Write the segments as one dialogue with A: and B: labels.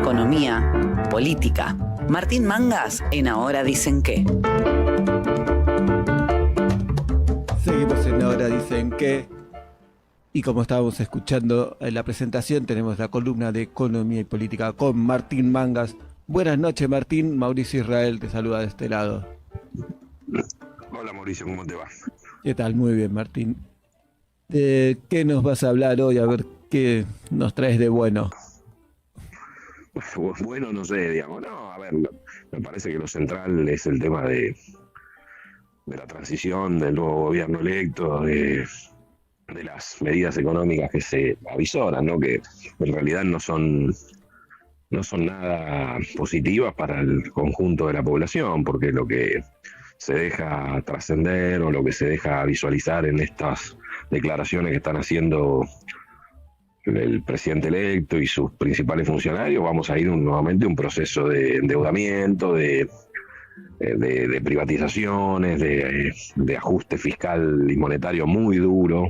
A: economía, política. Martín Mangas en Ahora Dicen Qué.
B: Seguimos en Ahora Dicen Qué. Y como estábamos escuchando en la presentación, tenemos la columna de Economía y Política con Martín Mangas. Buenas noches, Martín. Mauricio Israel te saluda de este lado.
C: Hola, Mauricio, ¿cómo te va?
B: ¿Qué tal? Muy bien, Martín. ¿De qué nos vas a hablar hoy? A ver qué nos traes de bueno.
C: Bueno, no sé, digamos. No, a ver, me parece que lo central es el tema de la transición, del nuevo gobierno electo, de las medidas económicas que se avisoran, ¿no? Que en realidad no son nada positivas para el conjunto de la población, porque lo que se deja trascender o lo que se deja visualizar en estas declaraciones que están haciendo el presidente electo y sus principales funcionarios, vamos a ir nuevamente a un proceso de endeudamiento, de privatizaciones, de ajuste fiscal y monetario muy duro,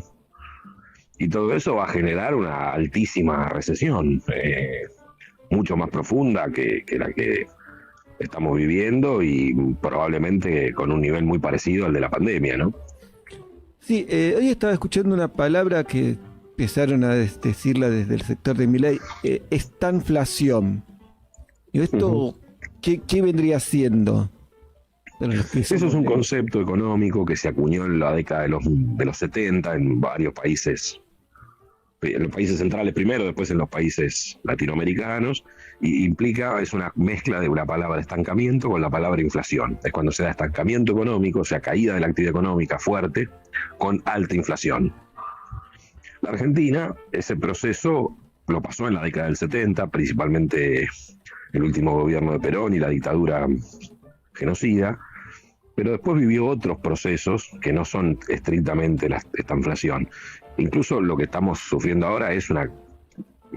C: y todo eso va a generar una altísima recesión, mucho más profunda que la que estamos viviendo y probablemente con un nivel muy parecido al de la pandemia, ¿no?
B: Sí, hoy estaba escuchando una palabra que empezaron a decirla desde el sector de Milei, estanflación. ¿Y esto qué vendría siendo?
C: Eso es un concepto económico que se acuñó en la década de los 70 en varios países, en los países centrales primero, después en los países latinoamericanos, y es una mezcla de una palabra estancamiento con la palabra inflación. Es cuando se da estancamiento económico, o sea, caída de la actividad económica fuerte, con alta inflación. La Argentina, ese proceso lo pasó en la década del 70, principalmente el último gobierno de Perón y la dictadura genocida, pero después vivió otros procesos que no son estrictamente esta inflación. Incluso lo que estamos sufriendo ahora es una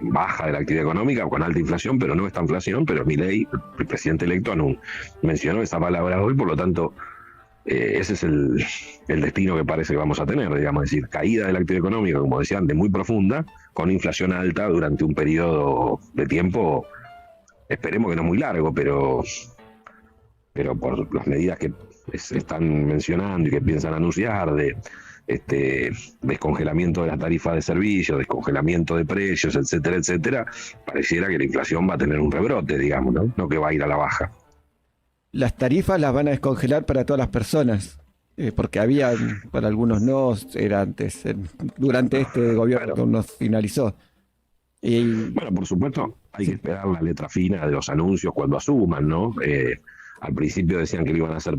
C: baja de la actividad económica con alta inflación, pero no esta inflación, pero Milei, el presidente electo, mencionó esa palabra hoy, por lo tanto, ese es el destino que parece que vamos a tener, digamos, es decir, caída de la actividad económica, como decía antes, muy profunda, con inflación alta durante un periodo de tiempo, esperemos que no muy largo, pero por las medidas que se están mencionando y que piensan anunciar de descongelamiento de las tarifas de servicios, descongelamiento de precios, etcétera, etcétera, pareciera que la inflación va a tener un rebrote, digamos, no que va a ir a la baja.
B: Las tarifas las van a descongelar para todas las personas, porque había, para algunos no, era antes, durante este gobierno que nos finalizó.
C: Bueno, por supuesto, hay que esperar la letra fina de los anuncios cuando asuman, ¿no? Al principio decían que lo iban a hacer,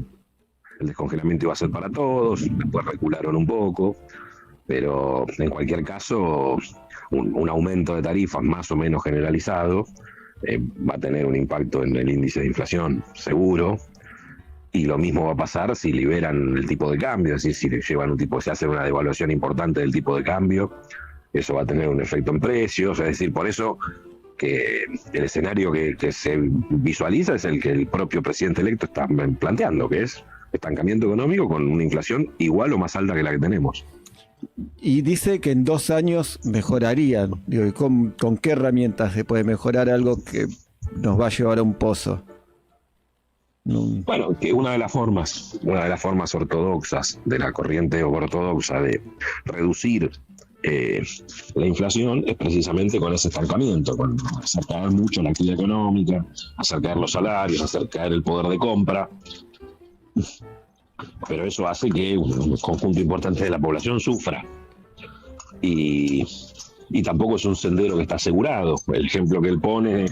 C: el descongelamiento iba a ser para todos, después recularon un poco, pero en cualquier caso, un aumento de tarifas más o menos generalizado va a tener un impacto en el índice de inflación, seguro, y lo mismo va a pasar si liberan el tipo de cambio, es decir, si llevan se hace una devaluación importante del tipo de cambio, eso va a tener un efecto en precios, es decir, por eso que el escenario que se visualiza es el que el propio presidente electo está planteando, que es estancamiento económico con una inflación igual o más alta que la que tenemos.
B: Y dice que en 2 años mejorarían. Digo, ¿con qué herramientas se puede mejorar algo que nos va a llevar a un pozo?
C: Bueno, que una de las formas ortodoxas de la corriente ortodoxa de reducir la inflación es precisamente con ese estancamiento, con acercar mucho la actividad económica, acercar los salarios, acercar el poder de compra. Pero eso hace que un conjunto importante de la población sufra. Y tampoco es un sendero que está asegurado. El ejemplo que él pone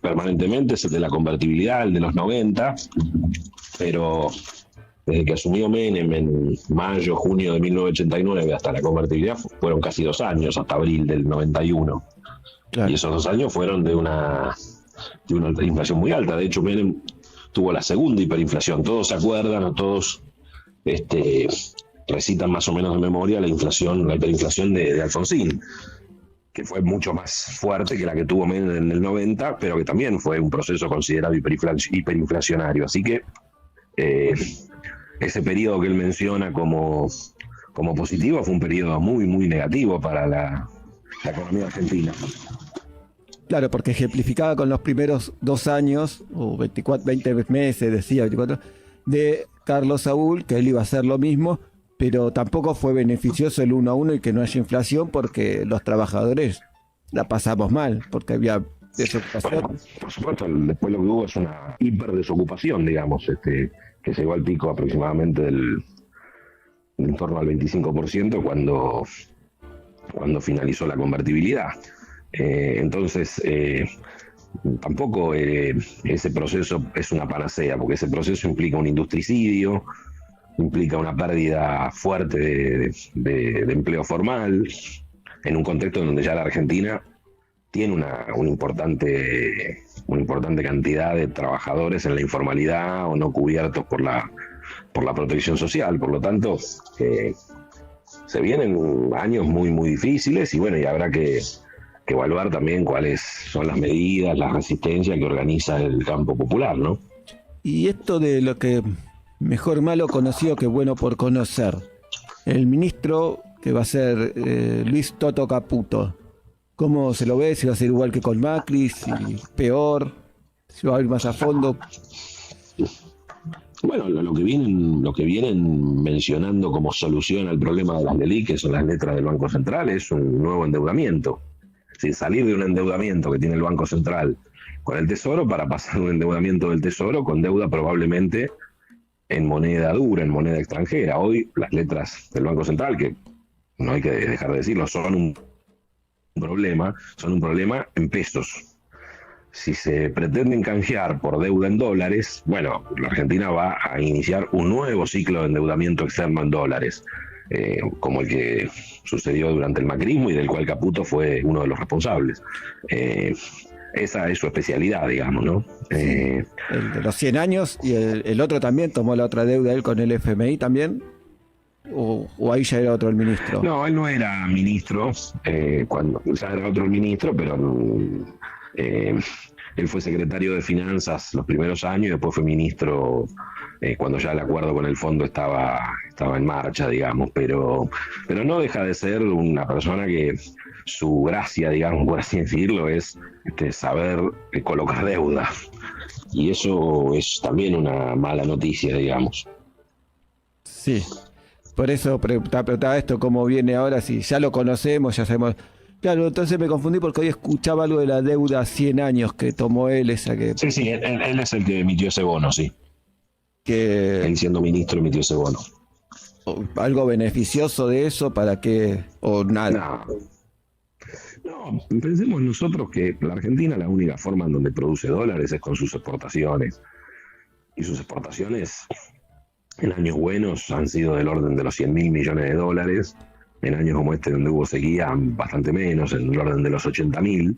C: permanentemente es el de la convertibilidad, el de los 90, pero desde que asumió Menem en mayo, junio de 1989 hasta la convertibilidad fueron casi 2 años, hasta abril del 91. Claro. Y esos 2 años fueron de una inflación muy alta. De hecho, Menem tuvo la segunda hiperinflación. Todos se acuerdan o todos recitan más o menos de memoria la hiperinflación de Alfonsín, que fue mucho más fuerte que la que tuvo Menem en el 90, pero que también fue un proceso considerado hiperinflacionario. Así que ese periodo que él menciona como positivo fue un periodo muy, muy negativo para la economía argentina.
B: Claro, porque ejemplificaba con los primeros 2 años, o 20 meses, decía 24, de Carlos Saúl, que él iba a hacer lo mismo, pero tampoco fue beneficioso el 1-1 y que no haya inflación porque los trabajadores la pasamos mal, porque había desocupación.
C: Bueno, por supuesto, después lo que hubo es una hiperdesocupación, digamos, que llegó al pico aproximadamente en torno al 25% cuando finalizó la convertibilidad. Entonces, tampoco ese proceso es una panacea, porque ese proceso implica un industricidio, implica una pérdida fuerte de empleo formal, en un contexto en donde ya la Argentina tiene una importante cantidad de trabajadores en la informalidad o no cubiertos por la protección social. Por lo tanto, se vienen años muy, muy difíciles y bueno, y habrá que evaluar también cuáles son las medidas, la resistencia que organiza el campo popular, ¿no?
B: Y esto de lo que mejor malo conocido que bueno por conocer. El ministro que va a ser Luis Toto Caputo. ¿Cómo se lo ve? ¿Si va a ser igual que con Macri? ¿Si peor? ¿Si va a ir más a fondo?
C: Bueno, lo que vienen mencionando como solución al problema de las LELIQ, que son las letras del Banco Central, es un nuevo endeudamiento. Es decir, salir de un endeudamiento que tiene el Banco Central con el Tesoro para pasar a un endeudamiento del Tesoro con deuda probablemente en moneda dura, en moneda extranjera. Hoy las letras del Banco Central, que no hay que dejar de decirlo, son un problema en pesos. Si se pretenden canjear por deuda en dólares, bueno, la Argentina va a iniciar un nuevo ciclo de endeudamiento externo en dólares, como el que sucedió durante el macrismo y del cual Caputo fue uno de los responsables. Esa es su especialidad, digamos, ¿no?
B: El de los 100 años y el otro también tomó la otra deuda, él con el FMI también. ¿O ahí ya era otro el ministro?
C: No, él no era ministro, cuando ya era otro el ministro, pero él fue secretario de Finanzas los primeros años y después fue ministro cuando ya el acuerdo con el fondo estaba en marcha, digamos, pero no deja de ser una persona que su gracia, digamos, por así decirlo, es saber colocar deuda. Y eso es también una mala noticia, digamos.
B: Sí. Por eso preguntaba esto, cómo viene ahora, si ya lo conocemos, ya sabemos. Claro, entonces me confundí porque hoy escuchaba algo de la deuda a 100 años que tomó él, esa que...
C: Sí, él es el que emitió ese bono, sí.
B: Que...
C: Él siendo ministro emitió ese bono.
B: ¿Algo beneficioso de eso para qué? ¿O nada?
C: No, pensemos nosotros que la Argentina la única forma en donde produce dólares es con sus exportaciones. Y sus exportaciones... en años buenos han sido del orden de los 100.000 millones de dólares, en años como este donde hubo sequía bastante menos, en el orden de los 80.000.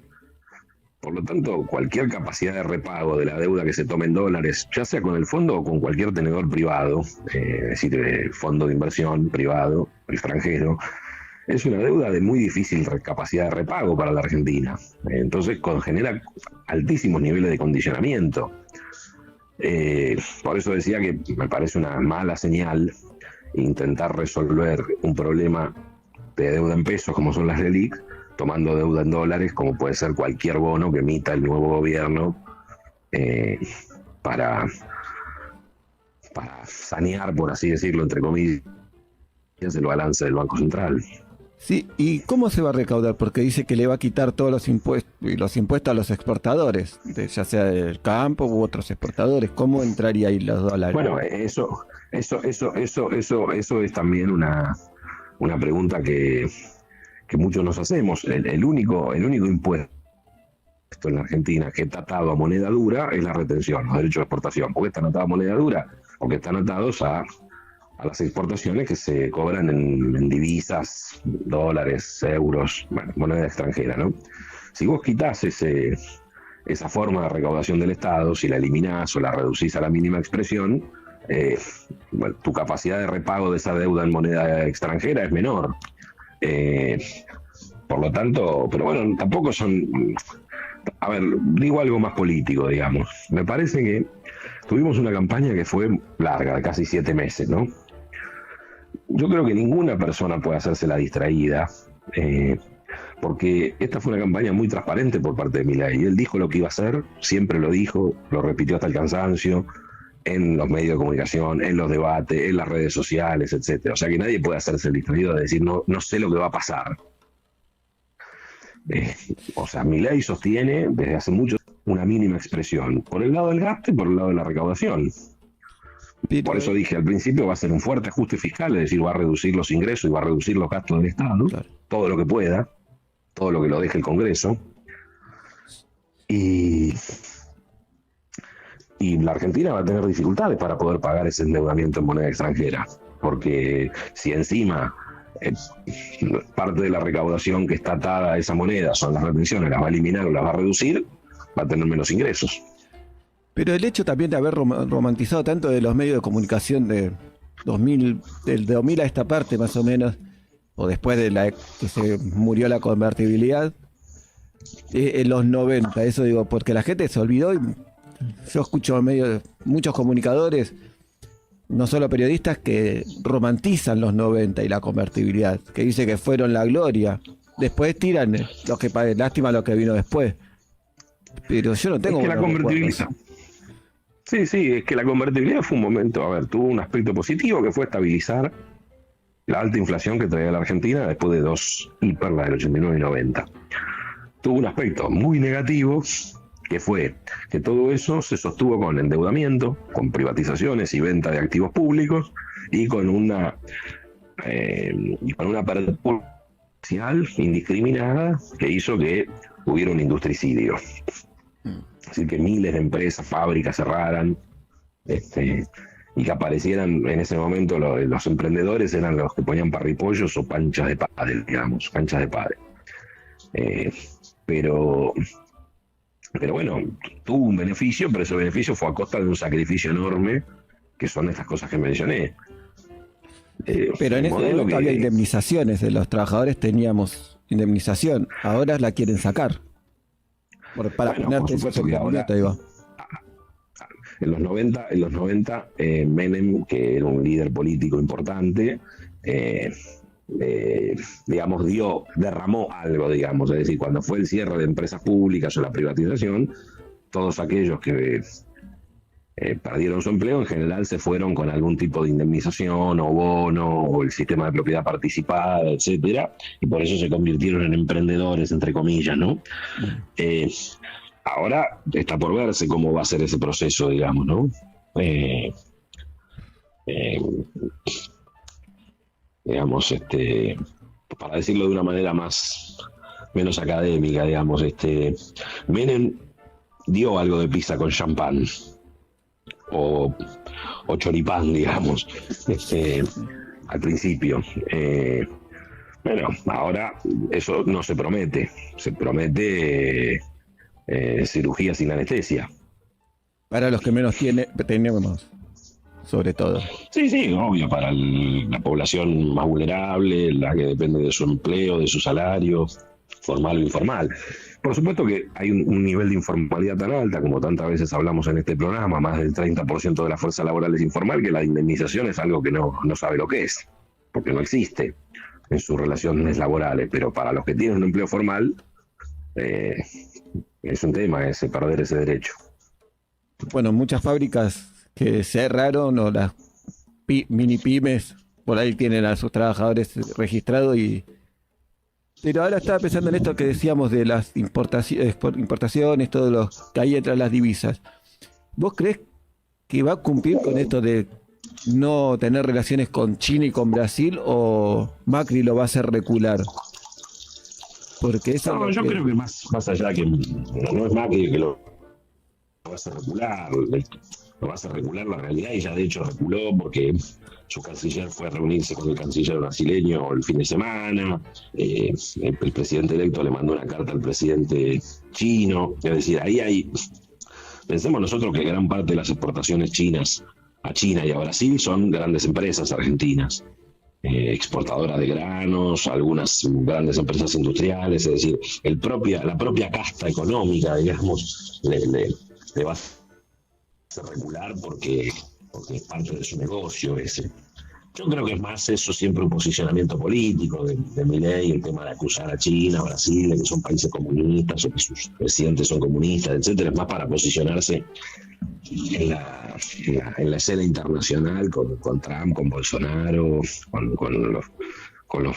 C: Por lo tanto, cualquier capacidad de repago de la deuda que se tome en dólares, ya sea con el fondo o con cualquier tenedor privado, es decir, fondo de inversión privado, extranjero, es una deuda de muy difícil capacidad de repago para la Argentina. Entonces genera altísimos niveles de condicionamiento. Por eso decía que me parece una mala señal intentar resolver un problema de deuda en pesos como son las LELIQ, tomando deuda en dólares como puede ser cualquier bono que emita el nuevo gobierno para sanear, por así decirlo, entre comillas, el balance del Banco Central.
B: Sí, ¿y cómo se va a recaudar? Porque dice que le va a quitar todos los impuestos a los exportadores, ya sea del campo u otros exportadores. ¿Cómo entraría ahí los dólares?
C: Bueno, eso es también una pregunta que muchos nos hacemos. El único impuesto en la Argentina que está atado a moneda dura es la retención, los derechos de exportación. ¿Por qué están atados a moneda dura? Porque están atados a las exportaciones que se cobran en divisas, dólares, euros, bueno, moneda extranjera, ¿no? Si vos quitás esa forma de recaudación del Estado, si la eliminás o la reducís a la mínima expresión, bueno, tu capacidad de repago de esa deuda en moneda extranjera es menor. Por lo tanto, pero bueno, tampoco son... A ver, digo algo más político, digamos. Me parece que tuvimos una campaña que fue larga, de casi 7 meses, ¿no? Yo creo que ninguna persona puede hacerse la distraída porque esta fue una campaña muy transparente por parte de Milei. Él dijo lo que iba a hacer, siempre lo dijo, lo repitió hasta el cansancio, en los medios de comunicación, en los debates, en las redes sociales, etcétera. O sea que nadie puede hacerse el distraído de decir no sé lo que va a pasar. O sea, Milei sostiene desde hace mucho una mínima expresión, por el lado del gasto y por el lado de la recaudación. Por eso dije al principio, va a ser un fuerte ajuste fiscal, es decir, va a reducir los ingresos y va a reducir los gastos del Estado, claro, todo lo que pueda, todo lo que lo deje el Congreso. Y la Argentina va a tener dificultades para poder pagar ese endeudamiento en moneda extranjera, porque si encima parte de la recaudación que está atada a esa moneda son las retenciones, las va a eliminar o las va a reducir, va a tener menos ingresos.
B: Pero el hecho también de haber romantizado tanto de los medios de comunicación de 2000, del 2000 a esta parte más o menos, o después de que se murió la convertibilidad, en los 90, eso digo, porque la gente se olvidó, y yo escucho en medio de muchos comunicadores, no solo periodistas, que romantizan los 90 y la convertibilidad, que dicen que fueron la gloria, después tiran los que lástima lo que vino después. Pero yo no tengo...
C: Es que la convertibilidad... Sí, es que la convertibilidad fue un momento, tuvo un aspecto positivo que fue estabilizar la alta inflación que traía la Argentina después de dos hiper, la del 89 y 90. Tuvo un aspecto muy negativo, que fue que todo eso se sostuvo con endeudamiento, con privatizaciones y venta de activos públicos y con una apertura comercial indiscriminada que hizo que hubiera un industricidio. Es decir, que miles de empresas, fábricas cerraran, y que aparecieran en ese momento los emprendedores eran los que ponían parripollos o canchas de pádel, digamos, canchas de pádel. Pero bueno, tuvo un beneficio, pero ese beneficio fue a costa de un sacrificio enorme, que son estas cosas que mencioné.
B: Pero en ese momento había indemnizaciones, de los trabajadores teníamos indemnización, ahora la quieren sacar. Para ponerte
C: por supuesto que ahora, en los 90 Menem, que era un líder político importante, digamos, derramó algo, digamos, es decir, cuando fue el cierre de empresas públicas o la privatización, todos aquellos que perdieron su empleo en general se fueron con algún tipo de indemnización o bono o el sistema de propiedad participada, etcétera, y por eso se convirtieron en emprendedores, entre comillas, ¿no? Ahora está por verse cómo va a ser ese proceso, digamos, ¿no? Digamos, para decirlo de una manera menos académica, digamos, Menem dio algo de pizza con champán o choripán, digamos, al principio. Bueno, ahora eso no se promete, se promete cirugía sin anestesia.
B: Para los que menos tenemos, sobre todo.
C: Sí, obvio, para la población más vulnerable, la que depende de su empleo, de su salario, formal o informal. Por supuesto que hay un nivel de informalidad tan alta, como tantas veces hablamos en este programa, más del 30% de la fuerza laboral es informal, que la indemnización es algo que no sabe lo que es, porque no existe en sus relaciones laborales, pero para los que tienen un empleo formal, es un tema ese, perder ese derecho.
B: Bueno, muchas fábricas que cerraron, o las mini pymes, por ahí tienen a sus trabajadores registrados pero ahora estaba pensando en esto que decíamos de las importaciones, todo lo que hay entre las divisas. ¿Vos crees que va a cumplir con esto de no tener relaciones con China y con Brasil, o Macri lo va a hacer recular? Porque eso
C: yo creo que más allá que no es Macri que lo va a hacer recular, lo va a hacer recular la realidad, y ya de hecho reculó porque su canciller fue a reunirse con el canciller brasileño el fin de semana, el presidente electo le mandó una carta al presidente chino, es decir, pensemos nosotros que gran parte de las exportaciones chinas a China y a Brasil son grandes empresas argentinas, exportadoras de granos, algunas grandes empresas industriales, es decir, la propia casta económica, digamos, le va a regular porque es parte de su negocio ese. Yo creo que es más eso siempre un posicionamiento político de Milei, el tema de acusar a China, Brasil, de que son países comunistas o que sus presidentes son comunistas, etcétera, es más para posicionarse en la escena internacional con Trump, con Bolsonaro, con los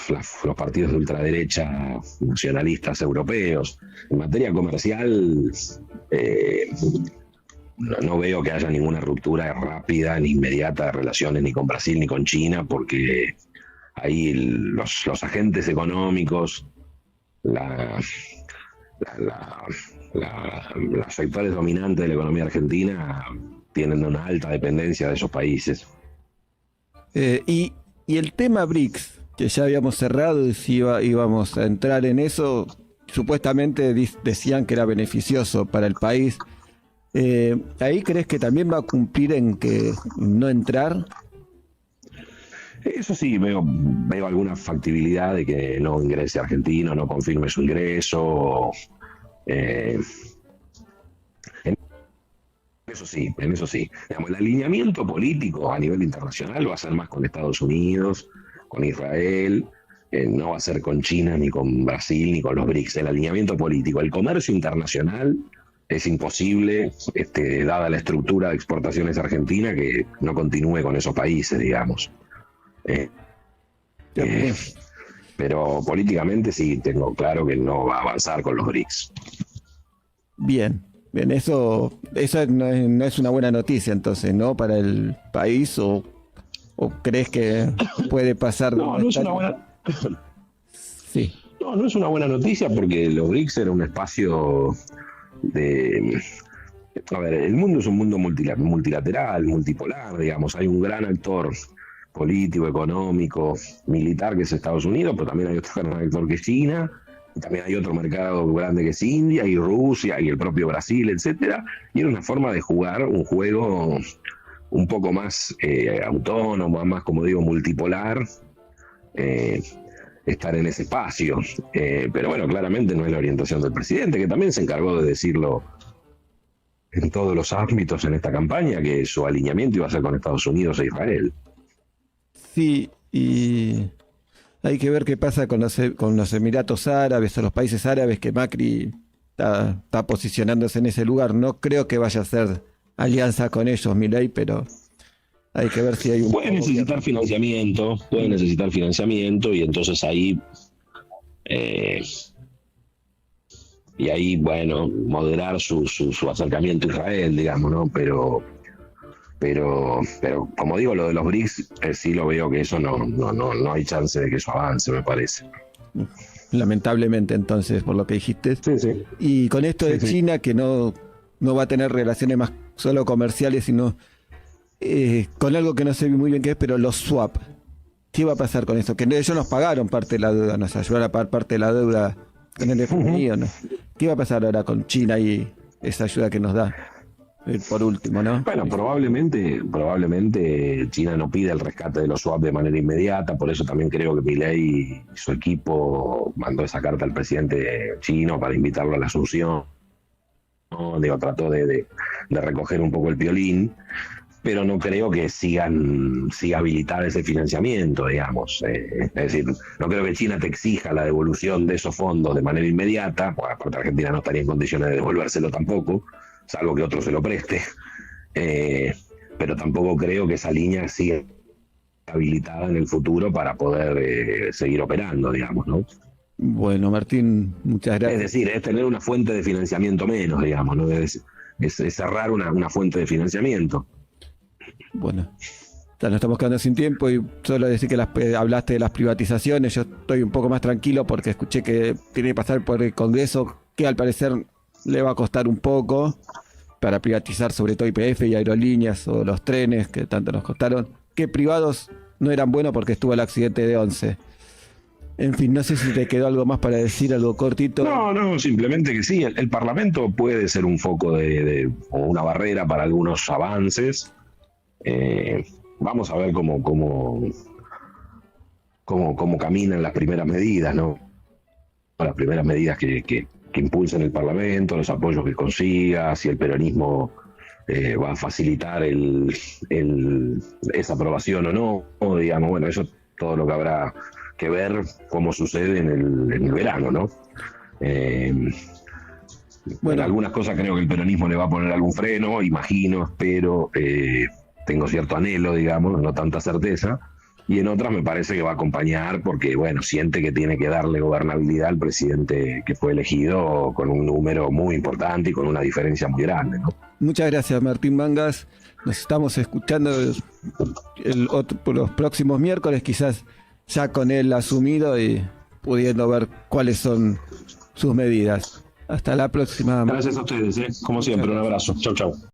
C: partidos de ultraderecha nacionalistas europeos. En materia comercial, no veo que haya ninguna ruptura rápida ni inmediata de relaciones ni con Brasil ni con China, porque ahí los agentes económicos, los sectores dominantes de la economía argentina tienen una alta dependencia de esos países.
B: Y el tema BRICS, que ya habíamos cerrado y si íbamos a entrar en eso, supuestamente decían que era beneficioso para el país. ¿Ahí crees que también va a cumplir en que no entrar?
C: Eso sí, veo alguna factibilidad de que no ingrese argentino, no confirme su ingreso. En eso sí. Digamos, el alineamiento político a nivel internacional va a ser más con Estados Unidos, con Israel, no va a ser con China, ni con Brasil, ni con los BRICS. El alineamiento político, el comercio internacional es imposible, dada la estructura de exportaciones argentina, que no continúe con esos países, digamos. Pero políticamente sí tengo claro que no va a avanzar con los BRICS.
B: Bien, eso no es una buena noticia entonces, ¿no? Para el país, o crees que puede pasar.
C: No es una buena.
B: Sí.
C: No es una buena noticia, porque los BRICS era un espacio a ver, el mundo es un mundo multilateral, multipolar, digamos. Hay un gran actor político, económico, militar, que es Estados Unidos, pero también hay otro gran actor que es China, y también hay otro mercado grande que es India y Rusia y el propio Brasil, etcétera. Y era una forma de jugar un juego un poco más autónomo, más, como digo, multipolar, estar en ese espacio. Pero bueno, claramente no es la orientación del presidente, que también se encargó de decirlo en todos los ámbitos en esta campaña, que su alineamiento iba a ser con Estados Unidos e Israel.
B: Sí, y hay que ver qué pasa con los Emiratos Árabes o los países árabes, que Macri está posicionándose en ese lugar. No creo que vaya a hacer alianza con ellos, Milei, pero hay que ver si hay
C: puede necesitar financiamiento, y entonces ahí bueno, moderar su acercamiento a Israel, digamos, ¿no? Pero como digo, lo de los BRICS, sí lo veo que eso no hay chance de que eso avance, me parece.
B: Lamentablemente, entonces, por lo que dijiste.
C: Sí.
B: Y con esto de China, que no va a tener relaciones más solo comerciales, sino con algo que no sé muy bien qué es, pero los swap. ¿Qué va a pasar con eso? Que ellos nos pagaron parte de la deuda, nos ayudaron a pagar parte de la deuda con el FMI, ¿o no? ¿Qué va a pasar ahora con China y esa ayuda que nos da? Por último, ¿no?
C: Bueno, probablemente China no pide el rescate de los swap de manera inmediata, por eso también creo que Milei y su equipo mandó esa carta al presidente chino para invitarlo a la Asunción. ¿No? Digo, trató de recoger un poco el violín, pero no creo que siga habilitar ese financiamiento, digamos. Es decir, no creo que China te exija la devolución de esos fondos de manera inmediata, porque aparte Argentina no estaría en condiciones de devolvérselo tampoco, salvo que otro se lo preste, pero tampoco creo que esa línea siga habilitada en el futuro para poder seguir operando, digamos, ¿no?
B: Bueno, Martín, muchas gracias.
C: Es decir, es tener una fuente de financiamiento menos, digamos, ¿no? Es cerrar una fuente de financiamiento.
B: Bueno, ya nos estamos quedando sin tiempo, y solo decir que hablaste de las privatizaciones. Yo estoy un poco más tranquilo porque escuché que tiene que pasar por el Congreso, que al parecer le va a costar un poco para privatizar, sobre todo YPF y aerolíneas, o los trenes que tanto nos costaron, que privados no eran buenos porque estuvo el accidente de Once. En fin, no sé si te quedó algo más para decir, algo cortito.
C: No, simplemente que sí, el Parlamento puede ser un foco o una barrera para algunos avances. Vamos a ver cómo caminan las primeras medidas, ¿no? Las primeras medidas que impulsen el Parlamento, los apoyos que consiga, si el peronismo va a facilitar esa aprobación o no, o digamos, bueno, eso todo lo que habrá que ver cómo sucede en el verano, ¿no? Bueno, algunas cosas creo que el peronismo le va a poner algún freno, imagino, espero, tengo cierto anhelo, digamos, no tanta certeza, y en otras me parece que va a acompañar porque, bueno, siente que tiene que darle gobernabilidad al presidente que fue elegido con un número muy importante y con una diferencia muy grande, ¿no?
B: Muchas gracias, Martín Mangas. Nos estamos escuchando por los próximos miércoles, quizás ya con él asumido y pudiendo ver cuáles son sus medidas. Hasta la próxima.
C: Gracias a ustedes, como siempre, un abrazo. Chau, chau.